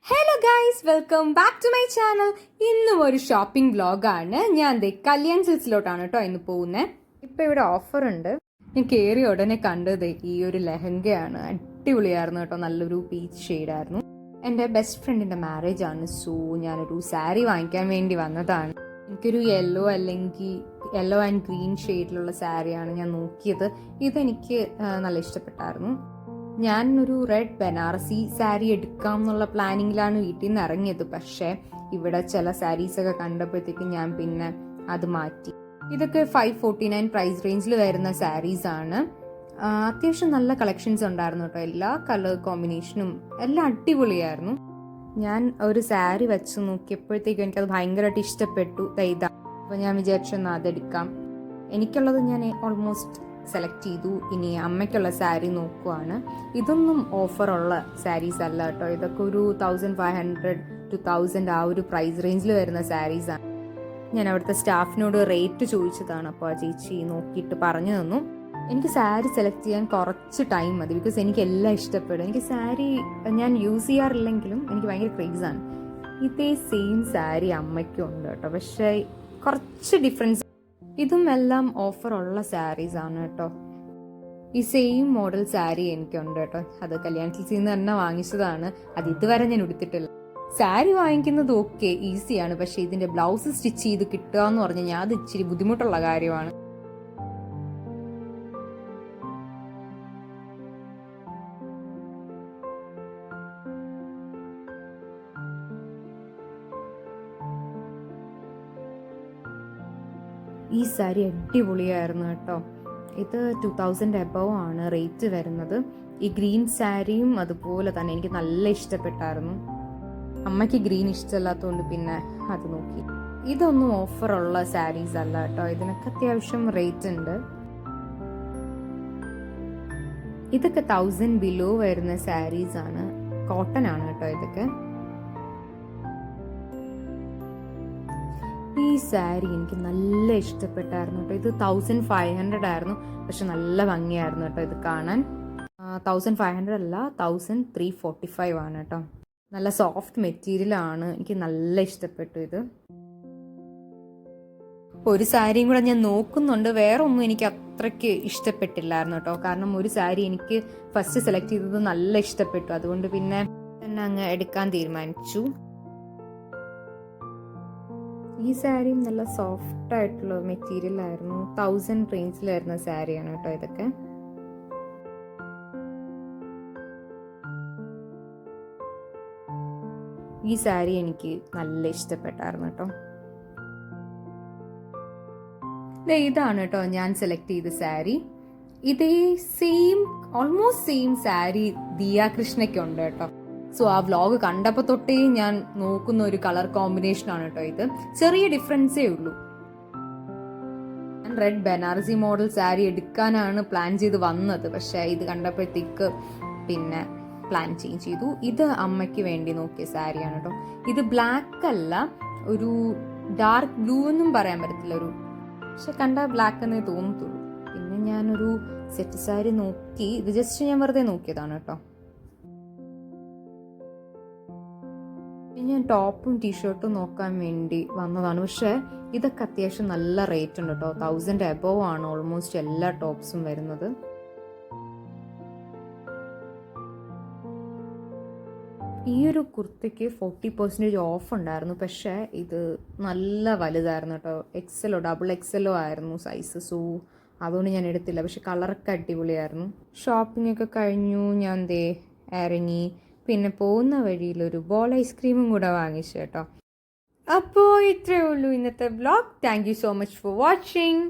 Hello guys, welcome back to my channel. ഇന്നും ഒരു shopping വ്ലോഗാണ്. ഞാൻ കല്യാൺ സിൽക്സിലോട്ടാണ് കേട്ടോ ഇന്ന് പോകുന്നത്. ഇപ്പം ഇവിടെ ഓഫർ ഉണ്ട്. ഞാൻ കയറിയ ഉടനെ കണ്ടത് ഈ ഒരു ലെഹങ്കയാണ്. അടിപൊളിയായിരുന്നു കേട്ടോ, നല്ലൊരു പീച്ച് ഷെയ്ഡായിരുന്നു. എൻ്റെ ബെസ്റ്റ് ഫ്രണ്ടിൻ്റെ മാരേജ് ആണ്, സോ ഞാനൊരു സാരി വാങ്ങിക്കാൻ വേണ്ടി വന്നതാണ്. എനിക്കൊരു യെല്ലോ അല്ലെങ്കിൽ യെല്ലോ ആൻഡ് ഗ്രീൻ ഷെയ്ഡിലുള്ള സാരിയാണ് ഞാൻ നോക്കിയത്. ഇതെനിക്ക് നല്ല ഇഷ്ടപ്പെട്ടായിരുന്നു. ഞാൻ ഒരു റെഡ് ബനാറസി സാരി എടുക്കാം എന്നുള്ള പ്ലാനിങ്ങിലാണ് വീട്ടിൽ നിന്ന് ഇറങ്ങിയത്. പക്ഷേ ഇവിടെ ചില സാരീസൊക്കെ കണ്ടപ്പോഴത്തേക്കും ഞാൻ പിന്നെ അത് മാറ്റി. ഇതൊക്കെ 549 പ്രൈസ് റേഞ്ചിൽ വരുന്ന സാരീസ് ആണ്. അത്യാവശ്യം നല്ല കളക്ഷൻസ് ഉണ്ടായിരുന്നു കേട്ടോ. എല്ലാ കളർ കോമ്പിനേഷനും എല്ലാം അടിപൊളിയായിരുന്നു. ഞാൻ ഒരു സാരി വെച്ച് നോക്കിയപ്പോഴത്തേക്കും എനിക്കത് ഭയങ്കരമായിട്ട് ഇഷ്ടപ്പെട്ടു. ഇതാ, അപ്പോൾ ഞാൻ വിചാരിച്ചൊന്ന് അതെടുക്കാം. എനിക്കുള്ളത് ഞാൻ ഓൾമോസ്റ്റ് സെലക്ട് ചെയ്തു. ഇനി അമ്മയ്ക്കുള്ള സാരി നോക്കുവാണ്. ഇതൊന്നും ഓഫറുള്ള സാരീസ് അല്ല കേട്ടോ. ഇതൊക്കെ ഒരു 1500 to 1000 ആ ഒരു പ്രൈസ് റേഞ്ചിൽ വരുന്ന സാരീസാണ്. ഞാൻ അവിടുത്തെ സ്റ്റാഫിനോട് റേറ്റ് ചോദിച്ചതാണ്. അപ്പോൾ ആ ചേച്ചി നോക്കിയിട്ട് പറഞ്ഞു തന്നു. എനിക്ക് സാരി സെലക്ട് ചെയ്യാൻ കുറച്ച് ടൈം മതി, ബിക്കോസ് എനിക്ക് എല്ലാം ഇഷ്ടപ്പെടും. എനിക്ക് സാരി ഞാൻ യൂസ് ചെയ്യാറില്ലെങ്കിലും എനിക്ക് ഭയങ്കര ക്രേസാണ്. ഇതേ സെയിം സാരി അമ്മയ്ക്കും ഉണ്ട് കേട്ടോ, പക്ഷേ കുറച്ച് ഡിഫറൻസ്. ഇതും എല്ലാം ഓഫറുള്ള സാരീസ് ആണ് കേട്ടോ. ഈ സെയിം മോഡൽ സാരി എനിക്കുണ്ട് കേട്ടോ. അത് കല്യാൺ സിൽക്സിൽ നിന്ന് തന്നെ വാങ്ങിച്ചതാണ്. അത് ഇതുവരെ ഞാൻ ഉടുത്തിട്ടില്ല. സാരി വാങ്ങിക്കുന്നത് ഓക്കെ, ഈസിയാണ്. പക്ഷെ ഇതിന്റെ ബ്ലൗസ് സ്റ്റിച്ച് ചെയ്ത് കിട്ടുക എന്ന് പറഞ്ഞു കഴിഞ്ഞാൽ അത് ഇച്ചിരി ബുദ്ധിമുട്ടുള്ള കാര്യമാണ്. ഈ സാരി അടിപൊളിയായിരുന്നു കേട്ടോ. ഇത് 2000 എബവ് ആണ് റേറ്റ് വരുന്നത്. ഈ ഗ്രീൻ സാരിയും അതുപോലെ തന്നെ എനിക്ക് നല്ല ഇഷ്ടപ്പെട്ടായിരുന്നു. അമ്മയ്ക്ക് ഗ്രീൻ ഇഷ്ടമല്ലാത്തതുകൊണ്ട് പിന്നെ അത് നോക്കി. ഇതൊന്നും ഓഫറുള്ള സാരീസ് അല്ല കേട്ടോ. ഇതിനൊക്കെ അത്യാവശ്യം റേറ്റ് ഉണ്ട്. ഇതൊക്കെ 1000 ബിലോ വരുന്ന സാരീസ് ആണ്. കോട്ടൺ ആണ് കേട്ടോ ഇതൊക്കെ. ഈ സാരി എനിക്ക് നല്ല ഇഷ്ടപ്പെട്ടായിരുന്നു കേട്ടോ. ഇത് 1500 ആയിരുന്നു, പക്ഷെ നല്ല ഭംഗിയായിരുന്നു കേട്ടോ ഇത് കാണാൻ. 1500 അല്ല, 1345 ആണ് കേട്ടോ. നല്ല സോഫ്റ്റ് മെറ്റീരിയൽ ആണ്. എനിക്ക് നല്ല ഇഷ്ടപ്പെട്ടു ഇത്. ഒരു സാരിയും കൂടെ ഞാൻ നോക്കുന്നുണ്ട്. വേറെ ഒന്നും എനിക്ക് അത്രയ്ക്ക് ഇഷ്ടപ്പെട്ടില്ലായിരുന്നു കേട്ടോ. കാരണം ഒരു സാരി എനിക്ക് ഫസ്റ്റ് സെലക്ട് ചെയ്തത് നല്ല ഇഷ്ടപ്പെട്ടു. അതുകൊണ്ട് പിന്നെ തന്നെ അങ്ങ് എടുക്കാൻ തീരുമാനിച്ചു. ഈ സാരിയും നല്ല സോഫ്റ്റ് ആയിട്ടുള്ള മെറ്റീരിയൽ ആയിരുന്നു. 1000 റേഞ്ചിൽ വരുന്ന സാരിയാണ് കേട്ടോ ഇതൊക്കെ. ഈ സാരി എനിക്ക് നല്ല ഇഷ്ടപ്പെട്ടായിരുന്നു കേട്ടോ. ഇതാണ് കേട്ടോ ഞാൻ സെലക്ട് ചെയ്ത സാരി. ഇതേ same almost same sari Diya കൃഷ്ണയ്ക്കുണ്ട് കേട്ടോ. സോ ആ വ്ലോഗ് കണ്ടപ്പോൾ തൊട്ടേ ഞാൻ നോക്കുന്ന ഒരു കളർ കോമ്പിനേഷൻ ആണ് കേട്ടോ ഇത്. ചെറിയ ഡിഫറൻസേ ഉള്ളൂ. ഞാൻ റെഡ് ബനാറസി മോഡൽ സാരി എടുക്കാനാണ് പ്ലാൻ ചെയ്ത് വന്നത്. പക്ഷെ ഇത് കണ്ടപ്പോഴത്തേക്ക് പിന്നെ പ്ലാൻ ചേഞ്ച് ചെയ്തു. ഇത് അമ്മയ്ക്ക് വേണ്ടി നോക്കിയ സാരിയാണ് കേട്ടോ. ഇത് ബ്ലാക്ക് അല്ല, ഒരു ഡാർക്ക് ബ്ലൂ എന്നും പറയാൻ പറ്റത്തില്ല. പക്ഷെ കണ്ട ബ്ലാക്ക് എന്നേ തോന്നത്തുള്ളൂ. പിന്നെ ഞാനൊരു സെറ്റ് സാരി നോക്കി. ഇത് ജസ്റ്റ് ഞാൻ വെറുതെ നോക്കിയതാണ് കേട്ടോ. ഞാൻ ടോപ്പും ടീഷർട്ടും നോക്കാൻ വേണ്ടി വന്നതാണ്. പക്ഷെ ഇതൊക്കെ അത്യാവശ്യം നല്ല റേറ്റ് ഉണ്ട് കേട്ടോ. 1000 എബവ് ആണ് ഓൾമോസ്റ്റ് എല്ലാ ടോപ്സും വരുന്നത്. ഈ ഒരു കുർത്തിക്ക് 40% ഓഫ് ഉണ്ടായിരുന്നു. പക്ഷേ ഇത് നല്ല വലുതായിരുന്നു കേട്ടോ. XL XXL ആയിരുന്നു സൈസ്. സോ അതുകൊണ്ട് ഞാൻ എടുത്തില്ല. പക്ഷെ കളറൊക്കെ അടിപൊളിയായിരുന്നു. ഷോപ്പിംഗ് ഒക്കെ കഴിഞ്ഞു. ഞാൻ ഇറങ്ങി. പിന്നെ പോകുന്ന വഴിയിൽ ഒരു ബോൾ ഐസ്ക്രീമും കൂടെ വാങ്ങിച്ചു കേട്ടോ. അപ്പോൾ ഇത്രയേ ഉള്ളൂ ഇന്നത്തെ vlog. Thank you so much for watching.